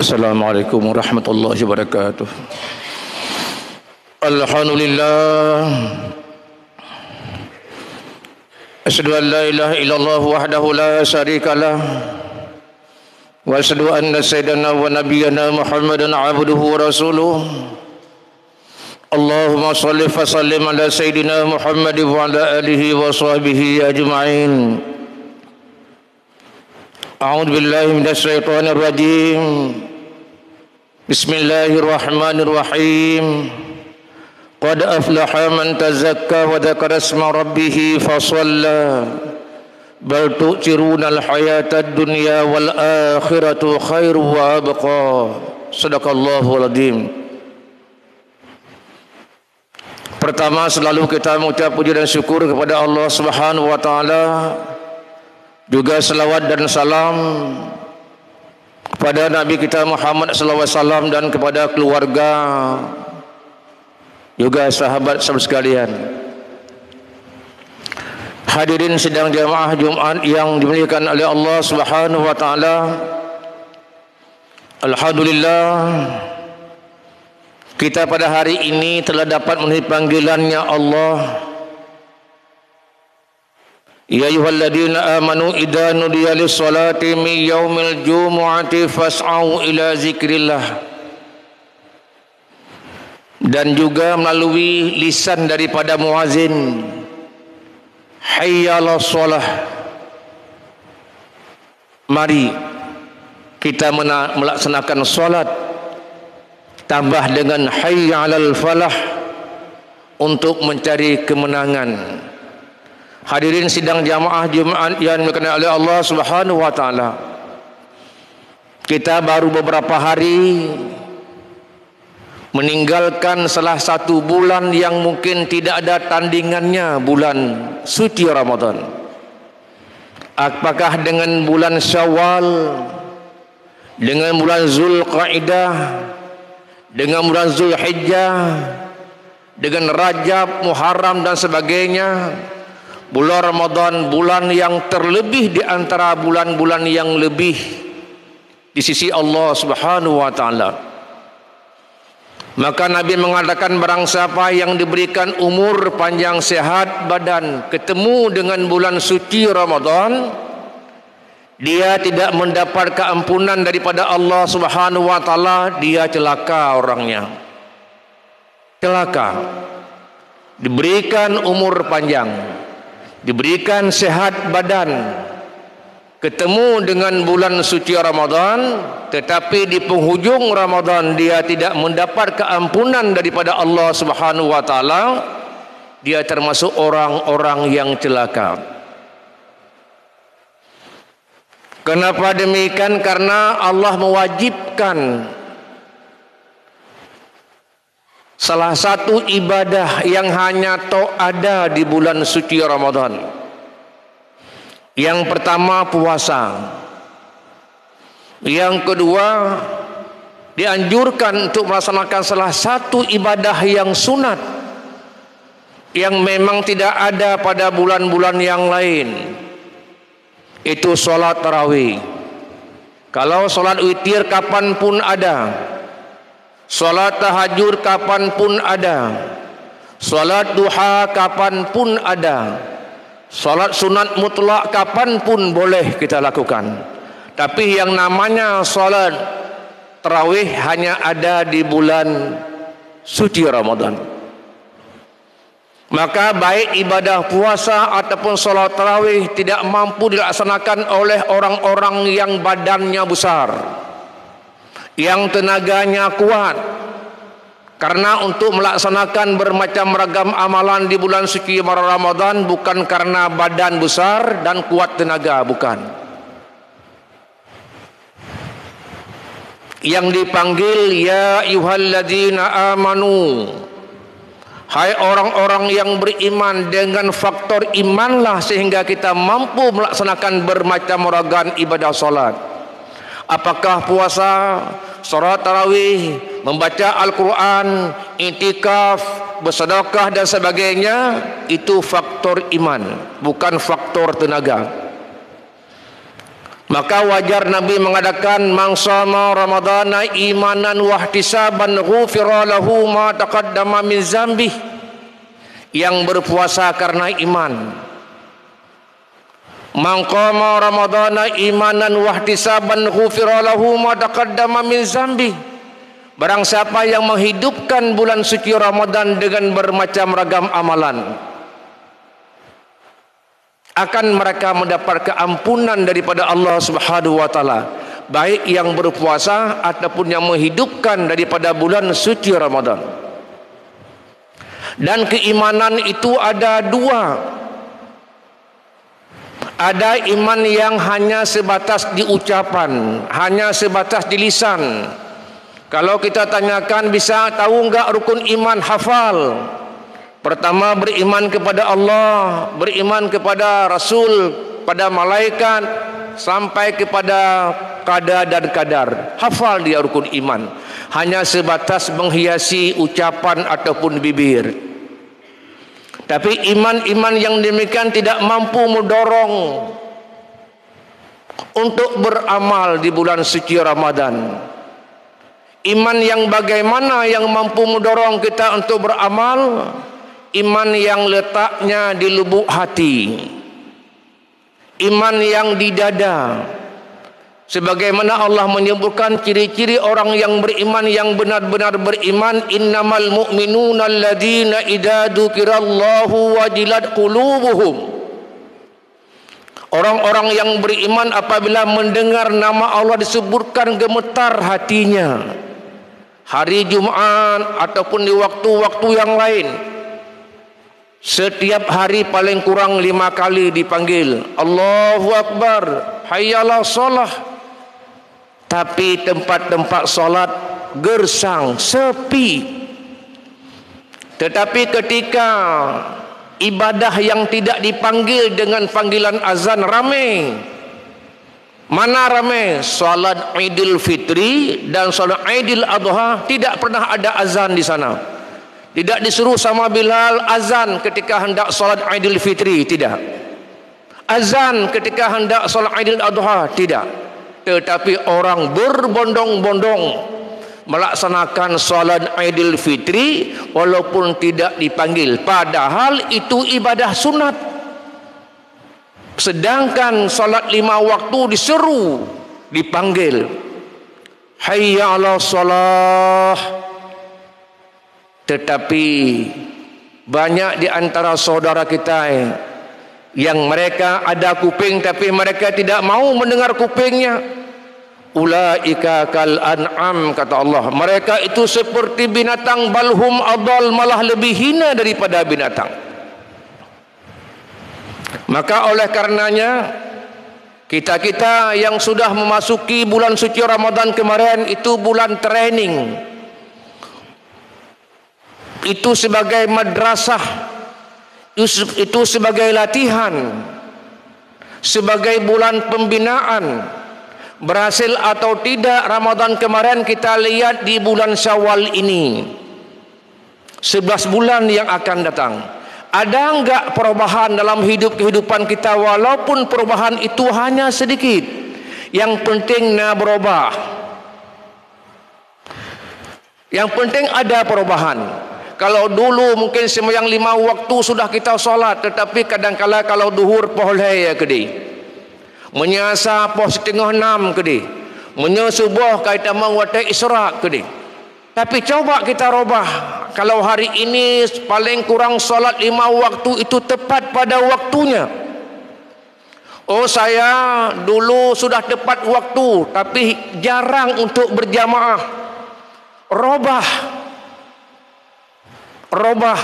Assalamualaikum warahmatullahi wabarakatuh. Alhamdulillah. Asyhadu an la ilaha illallah wahdahu la syarikalah. Wa asyhadu anna sayyidana wa nabiyyana Muhammadan abduhu wa rasuluh. Allahumma shalli wa sallim ala sayyidina Muhammad wa ala alihi wa sahbihi ajma'in. A'udzu billahi minasy syaithanir rajim. Bismillahirrahmanirrahim. Qad aflaha man tazakka wa dzakara isma rabbih fa shalla. Bal tu'thirunal hayatad dunya wal akhiratu khairu wa abqa. Shadaqallahul adzim. Pertama, selalu kita mengucap puji dan syukur kepada Allah Subhanahu wa taala. Juga selawat dan salam kepada Nabi kita Muhammad sallallahu alaihi wasallam dan kepada keluarga juga sahabat-sahabat sekalian. Hadirin sidang jamaah Jumat yang dimuliakan oleh Allah Subhanahu wa taala. Alhamdulillah, kita pada hari ini telah dapat memenuhi panggilannya Allah. Ya ayyuhalladzina amanu idza nudiya lis-salati min yaumil jumu'ati fas'au ila zikrillah. Dan juga melalui lisan daripada muazin, hayya 'alas shalah. Mari kita melaksanakan salat, tambah dengan hayya 'alal falah untuk mencari kemenangan. Hadirin sidang jamaah Jumat yang dimuliakan oleh Allah Subhanahu wa taala. Kita baru beberapa hari meninggalkan salah satu bulan yang mungkin tidak ada tandingannya, bulan suci Ramadan. Apakah dengan bulan Syawal, dengan bulan Zulqa'dah, dengan bulan Zulhijjah, dengan Rajab, Muharram dan sebagainya. Bulan Ramadan, bulan yang terlebih di antara bulan-bulan yang lebih di sisi Allah Subhanahu wa taala. Maka Nabi mengatakan, barang siapa yang diberikan umur panjang sehat badan ketemu dengan bulan suci Ramadan, dia tidak mendapat keampunan daripada Allah Subhanahu wa taala, dia celaka orangnya. Celaka. Diberikan umur panjang, diberikan sehat badan, ketemu dengan bulan suci Ramadan, tetapi di penghujung Ramadan dia tidak mendapat keampunan daripada Allah Subhanahu wa taala, dia termasuk orang-orang yang celaka. Kenapa demikian? Karena Allah mewajibkan salah satu ibadah yang hanya ada di bulan suci Ramadan. Yang pertama puasa. Yang kedua, dianjurkan untuk melaksanakan salah satu ibadah yang sunat yang memang tidak ada pada bulan-bulan yang lain. Itu solat tarawih. Kalau solat witir kapanpun ada. Salat tahajud kapanpun ada, salat duha kapanpun ada, salat sunat mutlak kapanpun boleh kita lakukan. Tapi yang namanya salat tarawih hanya ada di bulan suci Ramadan. Maka baik ibadah puasa ataupun salat tarawih tidak mampu dilaksanakan oleh orang-orang yang badannya besar, yang tenaganya kuat. Karena untuk melaksanakan bermacam ragam amalan di bulan suci Ramadan bukan karena badan besar dan kuat tenaga, bukan. Yang dipanggil ya ayyuhalladzina amanu, hai orang-orang yang beriman, dengan faktor imanlah sehingga kita mampu melaksanakan bermacam ragam ibadah salat. Apakah puasa, salat tarawih, membaca Al-Quran, i'tikaf, bersedekah dan sebagainya, itu faktor iman, bukan faktor tenaga. Maka wajar Nabi mengadakan man shama ramadhana imanan wa ihtisaban ghufira lahu ma taqaddama min dzambih. Yang berpuasa karena iman. Man qama ramadhana imanan wa ihtisaban ghufira lahu ma taqaddama min dzambih. Barang siapa yang menghidupkan bulan suci Ramadan dengan bermacam ragam amalan, akan mereka mendapat keampunan daripada Allah Subhanahu wa taala, baik yang berpuasa ataupun yang menghidupkan daripada bulan suci Ramadan. Dan keimanan itu ada dua. Ada iman yang hanya sebatas di ucapan, hanya sebatas di lisan. Kalau kita tanyakan, bisa tahu enggak rukun iman? Hafal. Pertama, beriman kepada Allah, beriman kepada Rasul, pada malaikat, sampai kepada qada dan qadar. Hafal dia rukun iman. Hanya sebatas menghiasi ucapan ataupun bibir. Tapi iman-iman yang demikian tidak mampu mendorong untuk beramal di bulan suci Ramadan. Iman yang bagaimana yang mampu mendorong kita untuk beramal? Iman yang letaknya di lubuk hati, iman yang di dada. Sebagaimana Allah menyebutkan ciri-ciri orang yang beriman, yang benar-benar beriman, innamal mu'minuna alladzina idza dzukirallahu wajilat qulubuhum. Orang-orang yang beriman apabila mendengar nama Allah disebutkan gemetar hatinya. Hari Jumat ataupun di waktu-waktu yang lain, setiap hari paling kurang 5 kali dipanggil Allahu Akbar, hayyalah solah. Tapi tempat-tempat solat gersang, sepi. Tetapi ketika ibadah yang tidak dipanggil dengan panggilan azan, ramai. Mana ramai? Salat Idul Fitri dan salat Idul Adha tidak pernah ada azan di sana. Tidak disuruh sama Bilal azan ketika hendak salat Idul Fitri, tidak. Azan ketika hendak salat Idul Adha, tidak. Tetapi orang berbondong-bondong melaksanakan salat Idul Fitri walaupun tidak dipanggil, padahal itu ibadah sunat. Sedangkan salat 5 waktu diseru, dipanggil, hayya 'alas shalah. Tetapi banyak di antara saudara kita yang mereka ada kuping tapi mereka tidak mau mendengar kupingnya. Ulaika kal an'am, kata Allah, mereka itu seperti binatang, balhum adal, malah lebih hina daripada binatang. Maka oleh karenanya kita-kita yang sudah memasuki bulan suci Ramadan kemarin, itu bulan training, itu sebagai madrasah, itu sebagai latihan, sebagai bulan pembinaan. Berhasil atau tidak Ramadan kemarin kita lihat di bulan Syawal ini, 11 bulan yang akan datang. Ada enggak perubahan dalam kehidupan kita? Walaupun perubahan itu hanya sedikit, yang penting nak berubah. Yang penting ada perubahan. Kalau dulu mungkin sembahyang 5 waktu sudah kita solat, tetapi kadang-kala kalau duhur pohon ya kedi, menyasa poh 5:30 kedi, menyasubuh kaita mawate isra kedi. Tapi coba kita robah. Kalau hari ini paling kurang solat 5 waktu itu tepat pada waktunya. Oh, saya dulu sudah tepat waktu tapi jarang untuk berjamaah. Robah.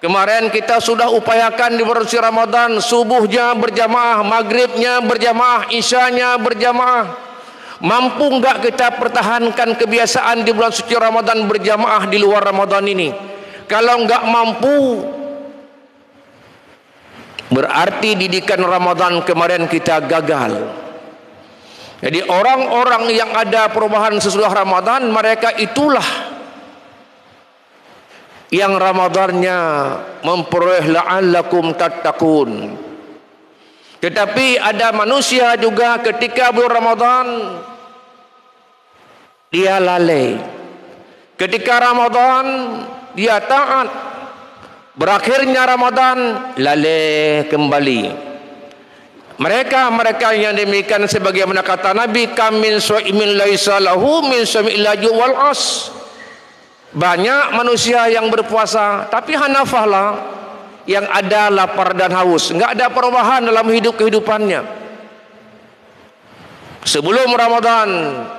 Kemarin kita sudah upayakan di bulan suci Ramadan, subuhnya berjamaah, maghribnya berjamaah, isyanya berjamaah. Mampu enggak kita pertahankan kebiasaan di bulan suci Ramadan berjamaah di luar Ramadan ini? Kalau enggak mampu, berarti didikan Ramadan kemarin kita gagal. Jadi orang-orang yang ada perubahan sesudah Ramadan, mereka itulah yang Ramadannya memperoleh la'allakum tattaqun. Tetapi ada manusia juga ketika bulan Ramadan dia lalai. Ketika Ramadan dia taat. Berakhirnya Ramadan lalai kembali. Mereka yang demikian sebagaimana kata Nabi, kam min shaimin laisa lahu min syai'il laju wal as. Banyak manusia yang berpuasa tapi hanafah lah, yang ada lapar dan haus, enggak ada perubahan dalam kehidupannya. Sebelum Ramadan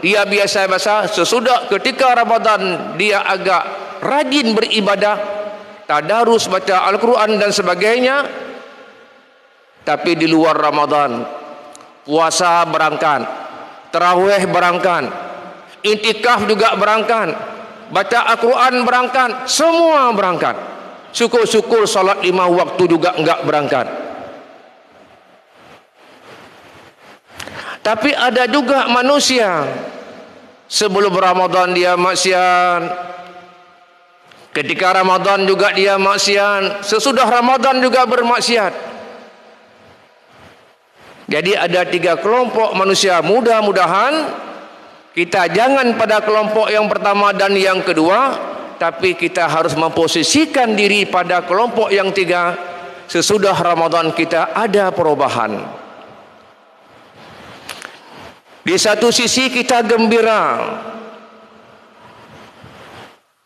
dia biasa-biasa, sesudah ketika Ramadan dia agak rajin beribadah, tadarus, baca Al-Quran dan sebagainya. Tapi di luar Ramadan, puasa berangkat, tarawih berangkat, intikaf juga berangkat, baca Al-Quran berangkat, semua berangkat. Syukur-syukur salat 5 waktu juga enggak berangkat. Tapi ada juga manusia sebelum Ramadan dia maksiat, ketika Ramadan juga dia maksiat, sesudah Ramadan juga bermaksiat. Jadi ada 3 kelompok manusia. Mudah-mudahan kita jangan pada kelompok yang pertama dan yang kedua, tapi kita harus memposisikan diri pada kelompok yang 3. Sesudah Ramadan kita ada perubahan. Di satu sisi kita gembira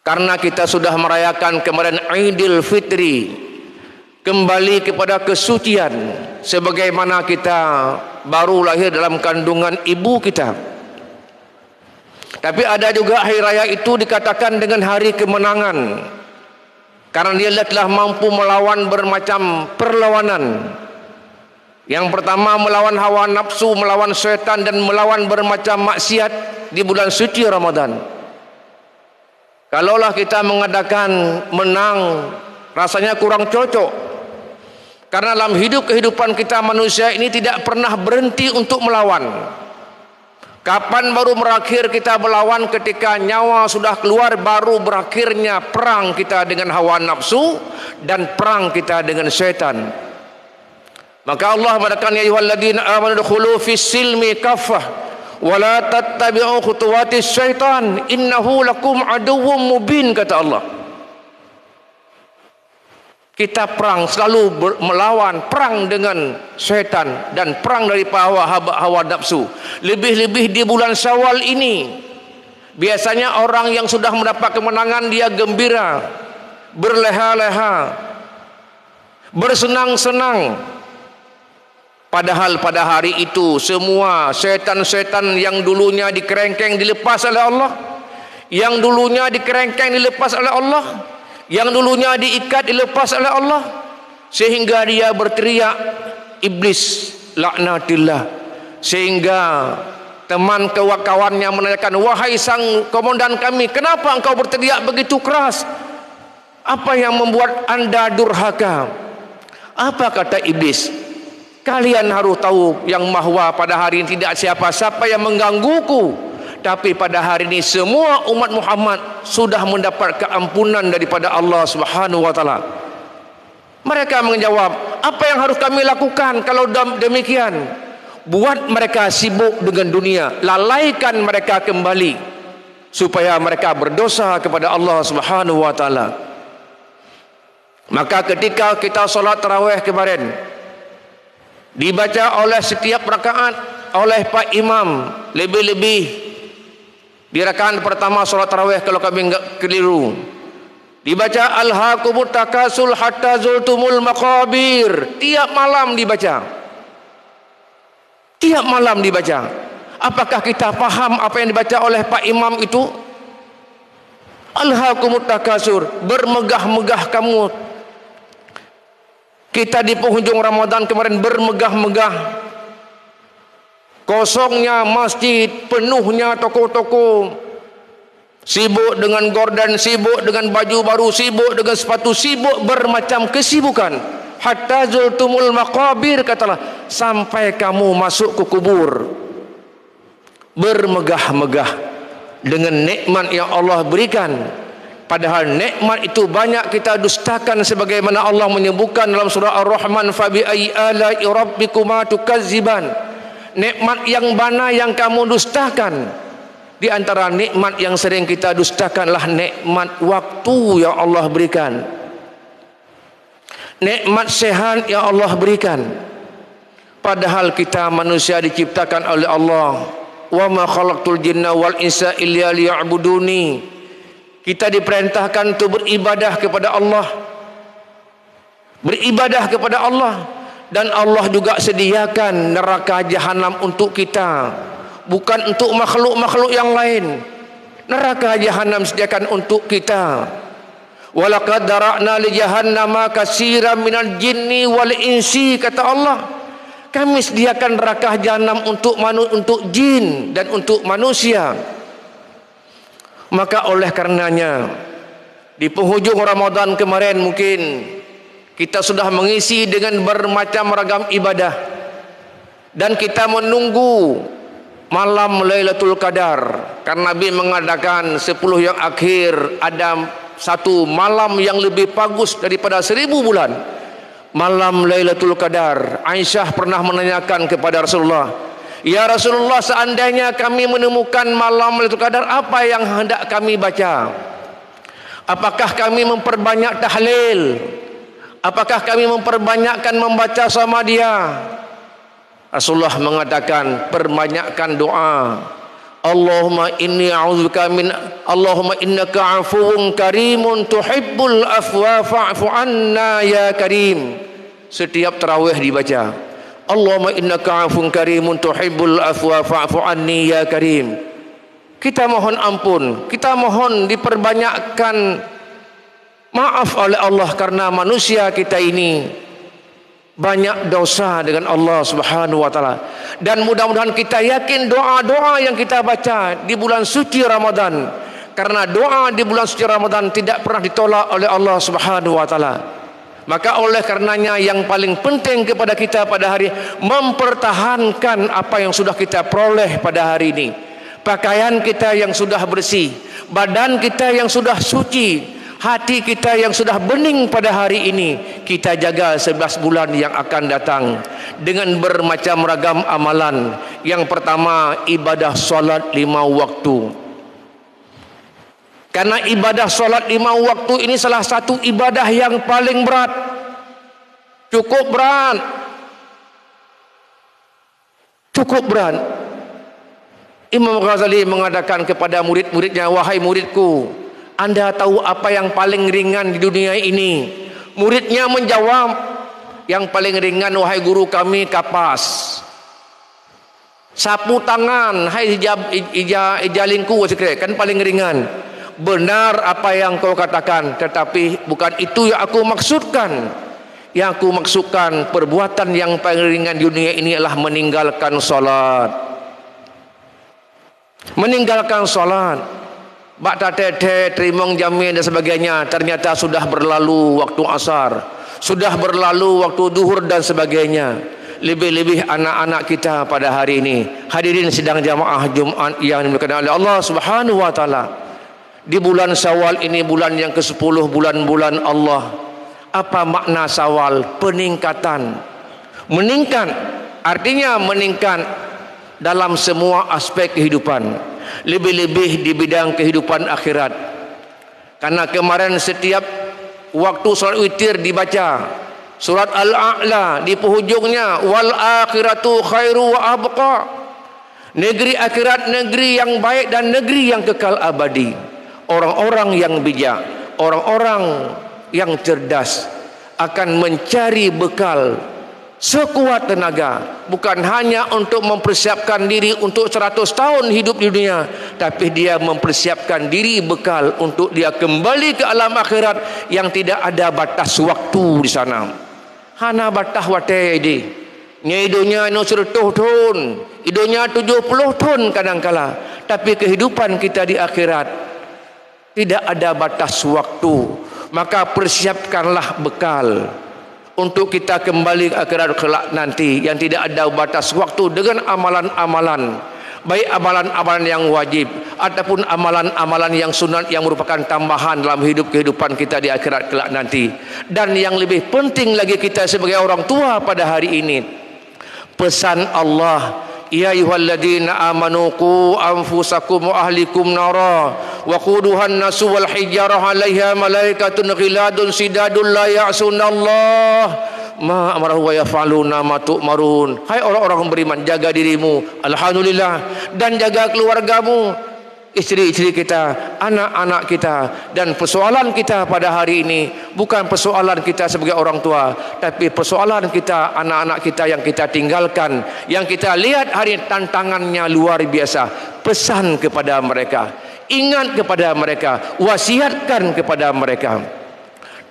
karena kita sudah merayakan kemarin Idul Fitri, kembali kepada kesucian sebagaimana kita baru lahir dalam kandungan ibu kita. Tapi ada juga hari raya itu dikatakan dengan hari kemenangan, karena dia telah mampu melawan bermacam perlawanan. Yang pertama melawan hawa nafsu, melawan syaitan, dan melawan bermacam maksiat di bulan suci Ramadan. Kalaulah kita mengadakan menang, rasanya kurang cocok. Karena dalam kehidupan kita manusia ini tidak pernah berhenti untuk melawan. Kapan baru berakhir kita melawan? Ketika nyawa sudah keluar, baru berakhirnya perang kita dengan hawa nafsu dan perang kita dengan syaitan. Maka Allah mengatakan, ya ayyuhalladzina amanu dukhulu fis silmi kaffah wa la tattabi'u khutuwatis syaitan innahu lakum aduwwum mubin, kata Allah. Kita perang, selalu melawan, perang dengan syaitan dan perang dari hawa nafsu. Lebih-lebih di bulan Syawal ini, biasanya orang yang sudah mendapat kemenangan dia gembira, berleha-leha, bersenang-senang. Padahal pada hari itu semua syaitan-syaitan yang dulunya dikerengkeng dilepas oleh Allah, yang dulunya dikerengkeng dilepas oleh Allah, yang dulunya diikat dilepas oleh Allah, sehingga dia berteriak, iblis laknatillah. Sehingga teman kawannya menanyakan, wahai sang komandan kami, kenapa engkau berteriak begitu keras? Apa yang membuat anda durhaka? Apa kata iblis? Kalian harus tahu yang bahwa pada hari ini tidak siapa-siapa yang menggangguku, tapi pada hari ini semua umat Muhammad sudah mendapat keampunan daripada Allah Subhanahu wa taala. Mereka menjawab, apa yang harus kami lakukan kalau demikian? Buat mereka sibuk dengan dunia, lalaikan mereka kembali supaya mereka berdosa kepada Allah Subhanahu wa taala. Maka ketika kita solat tarawih kemarin, dibaca oleh setiap rakaat oleh Pak Imam, lebih-lebih di rakaat pertama solat tarawih kalau kami enggak keliru, dibaca alhaqumut takasul hatta zultumul maqabir. Tiap malam dibaca, tiap malam dibaca. Apakah kita paham apa yang dibaca oleh Pak Imam itu? Alhaqumut takasur, bermegah-megah kamu. Kita di penghujung Ramadan kemarin bermegah-megah, kosongnya masjid, penuhnya toko-toko, sibuk dengan gorden, sibuk dengan baju baru, sibuk dengan sepatu, sibuk bermacam kesibukan. Hatta zultumul maqabir, katalah, sampai kamu masuk ke kubur. Bermegah-megah dengan nikmat yang Allah berikan. Padahal nikmat itu banyak kita dustakan, sebagaimana Allah menyebutkan dalam surah Ar-Rahman, fabi ayyi ala'i rabbikuma tukazziban. Nikmat yang mana yang kamu dustakan? Di antara nikmat yang sering kita dustakanlah nikmat waktu yang Allah berikan, nikmat sehat yang Allah berikan. Padahal kita manusia diciptakan oleh Allah, wa ma khalaqtul jinna wal insa illa liya'buduni. Kita diperintahkan untuk beribadah kepada Allah, beribadah kepada Allah. Dan Allah juga sediakan neraka jahanam untuk kita, bukan untuk makhluk-makhluk yang lain. Neraka jahanam sediakan untuk kita. Walaqad dara'na li jahannama katsiran minal jinni wal insi, kata Allah. Kami sediakan neraka jahanam untuk jin dan untuk manusia. Maka oleh karenanya di penghujung Ramadan kemarin mungkin kita sudah mengisi dengan bermacam ragam ibadah, dan kita menunggu malam Lailatul Qadar, karena Nabi mengadakan 10 yang akhir ada satu malam yang lebih bagus daripada 1000 bulan, malam Lailatul Qadar. Aisyah pernah menanyakan kepada Rasulullah, ya Rasulullah, seandainya kami menemukan malam Lailatul Qadar, apa yang hendak kami baca? Apakah kami memperbanyak tahlil? Apakah kami memperbanyakkan membaca sama dia? Rasulullah mengatakan, perbanyakkan doa. Allahumma innaka afuwun karimun tuhibbul afwa fa'fu anna ya karim. Setiap tarawih dibaca, Allahumma innaka afuwun karimun tuhibbul afwa fa'fu anni ya karim. Kita mohon ampun, kita mohon diperbanyakkan maaf oleh Allah, karena manusia kita ini banyak dosa dengan Allah Subhanahu wa taala. Dan mudah-mudahan kita yakin doa-doa yang kita baca di bulan suci Ramadan, karena doa di bulan suci Ramadan tidak pernah ditolak oleh Allah Subhanahu wa taala. Maka oleh karenanya yang paling penting kepada kita pada hari mempertahankan apa yang sudah kita peroleh pada hari ini. Pakaian kita yang sudah bersih, badan kita yang sudah suci, hati kita yang sudah bening pada hari ini, kita jaga 11 bulan yang akan datang dengan bermacam ragam amalan. Yang pertama, ibadah solat 5 waktu. Karena ibadah solat 5 waktu ini salah satu ibadah yang paling berat, cukup berat, cukup berat. Imam Ghazali mengatakan kepada murid-muridnya, wahai muridku, Anda tahu apa yang paling ringan di dunia ini? Muridnya menjawab, yang paling ringan wahai guru kami kapas. Sapu tangan, hai ijalinku kan paling ringan. Benar apa yang kau katakan, tetapi bukan itu yang aku maksudkan. Yang aku maksudkan, perbuatan yang paling ringan di dunia ini adalah meninggalkan solat. Meninggalkan solat. Bakta tete, terimong jamin dan sebagainya, ternyata sudah berlalu waktu asar, sudah berlalu waktu duhur dan sebagainya. Lebih-lebih anak-anak kita pada hari ini, hadirin sidang jamaah Jumat yang dimuliakan oleh Allah Subhanahu wa taala. Di bulan Syawal ini, bulan yang ke-10, bulan-bulan Allah. Apa makna Syawal? Peningkatan. Meningkat, artinya meningkat dalam semua aspek kehidupan, lebih-lebih di bidang kehidupan akhirat. Karena kemarin setiap waktu salat witir dibaca surat Al-A'la, di penghujungnya wal akhiratu khairu wa abqa. Negeri akhirat negeri yang baik dan negeri yang kekal abadi. Orang-orang yang bijak, orang-orang yang cerdas akan mencari bekal sekuat tenaga, bukan hanya untuk mempersiapkan diri untuk 100 tahun hidup di dunia, tapi dia mempersiapkan diri bekal untuk dia kembali ke alam akhirat yang tidak ada batas waktu di sana. Hana batas wate di nyidonya no 100 tahun, idonya 70 tahun kadangkala, tapi kehidupan kita di akhirat tidak ada batas waktu. Maka persiapkanlah bekal untuk kita kembali ke akhirat kelak nanti yang tidak ada batas waktu dengan amalan-amalan. baik amalan-amalan yang wajib ataupun amalan-amalan yang sunat yang merupakan tambahan dalam kehidupan kita di akhirat kelak nanti. Dan yang lebih penting lagi, kita sebagai orang tua pada hari ini, pesan Allah, ya ayyuhalladzina amanu qu anfusakum wa ahlikum nara wa quduhan nasu wal hijarah 'alaiha malaikatun ghiladun sidadun la ya'sunallah ma amarahu wa yaf'aluna ma tu'marun. Hai orang-orang beriman, jaga dirimu, alhamdulillah, dan jaga keluargamu, istri-istri kita, anak-anak kita. Dan persoalan kita pada hari ini bukan persoalan kita sebagai orang tua, tapi persoalan kita, anak-anak kita yang kita tinggalkan, yang kita lihat hari tantangannya luar biasa. Pesan kepada mereka, ingat kepada mereka, wasiatkan kepada mereka.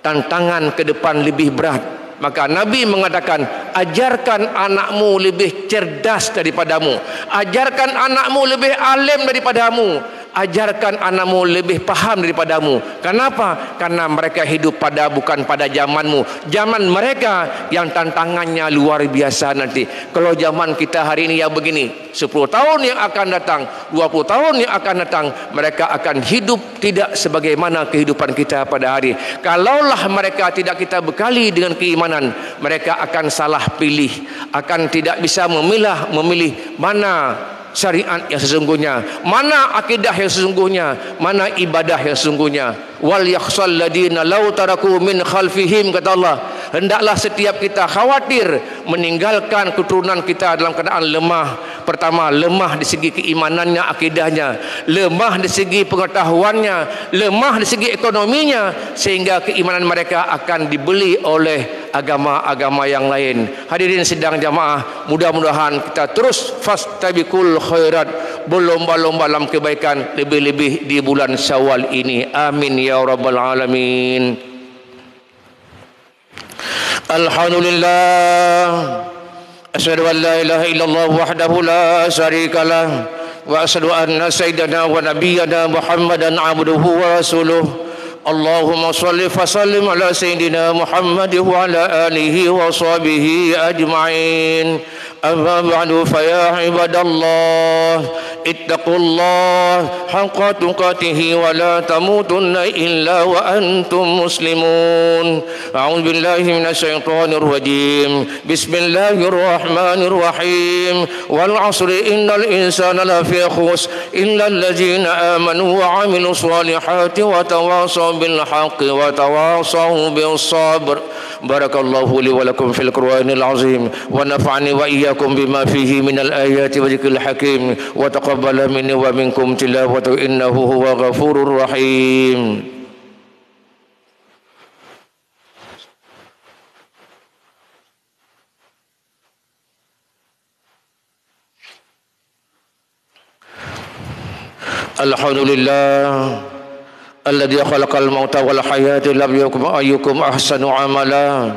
Tantangan ke depan lebih berat. Maka Nabi mengatakan, ajarkan anakmu lebih cerdas daripadamu, ajarkan anakmu lebih alim daripadamu, ajarkan anakmu lebih paham daripadamu. Kenapa? Karena mereka hidup bukan pada zamanmu. Zaman mereka yang tantangannya luar biasa nanti. Kalau zaman kita hari ini yang begini, 10 tahun yang akan datang, 20 tahun yang akan datang, mereka akan hidup tidak sebagaimana kehidupan kita pada hari. Kalaulah mereka tidak kita bekali dengan keimanan, mereka akan salah pilih, akan tidak bisa memilih mana syariat yang sesungguhnya, mana akidah yang sesungguhnya, mana ibadah yang sesungguhnya. Wal yakhshal ladina law taraku min khalfihim, kata Allah, hendaklah setiap kita khawatir meninggalkan keturunan kita dalam keadaan lemah. Pertama, lemah di segi keimanannya, akidahnya, lemah di segi pengetahuannya, lemah di segi ekonominya, sehingga keimanan mereka akan dibeli oleh agama-agama yang lain. Hadirin sidang jamaah, mudah-mudahan kita terus fastabiqul khairat, berlomba-lomba dalam kebaikan, lebih-lebih di bulan Syawal ini. Amin ya rabbal alamin. Alhamdulillah, asyhadu an la ilaha illallah wahdahu la syarika lah, wa asyhadu anna sayyidana wa nabiyyana Muhammadan abduhu wa rasuluh. Allahumma shalli wa sallim ala sayyidina Muhammad wa ala alihi wa sahbihi ajma'in. Amma ba'du, fa ya ibadallah, ittaqullah haqqa tuqatih wa la tamutunna illa wa antum muslimun. A'udzu billahi minasyaitonir rajim. Bismillahirrahmanirrahim. Wal 'asri innal insana lafi khusr illa allazina amanu wa 'amilus solihati wa tawasaw bil haqqi wa tawasaw bis sabr. Barakallahu li wa lakum fil Qur'anil azim wa nafa'ani wa iyyakum bima fihi minal ayati wa dzikril hakim wa taqabbala minni wa minkum tilawatahu innahu huwa ghafurur rahim. Alhamdulillah alladzi khalaqal mauta wal hayata liyabluwakum ayyukum ahsanu amala.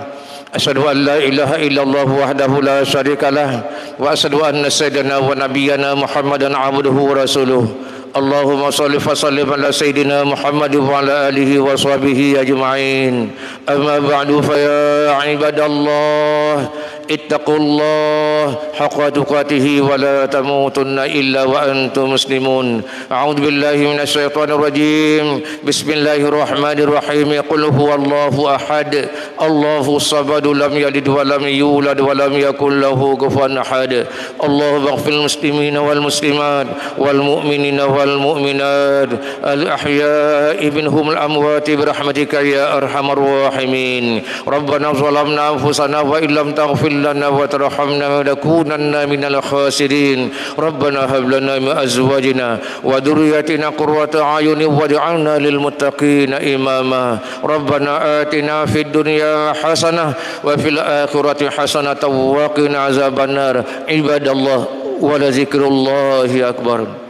Asyhadu an la ilaha illallah wahdahu la syarikalah wa asyhadu anna sayyidana wa nabiyyana Muhammadan abduhu wa rasuluh. Allahumma shalli wa sallim ala sayyidina Muhammad wa ala alihi wa sahbihi ajma'in. Amma ba'du, fa ya ibadallah, ittaqullah haqqa tuqatih wa la tamutunna illa wa antum muslimun. A'udzu billahi minasyaitonir rajim. Bismillahirrahmanirrahim. Qul huwallahu ahad, Allahus samad, lam yalid wa lam yulad wa lam yakul lahu kufuwan ahad. Allahumma ighfir muslimina wal muslimat wal mu'minina wal mu'minat al ahya'i minhum al amwat bi rahmatika ya arhamar rahimin. Rabbana zalamna anfusana wa illam taghfir lana wa tarhamna lanakunanna minal khasirin. Rabbana hab lana min azwajina wa dhurriyyatina qurrata a'yunin waj'alna lil muttaqina imama. Rabbana atina fid dunya hasanah wa fil akhirati hasanah wa qina azabannar. Ibadallah wa la zikrullahi akbar.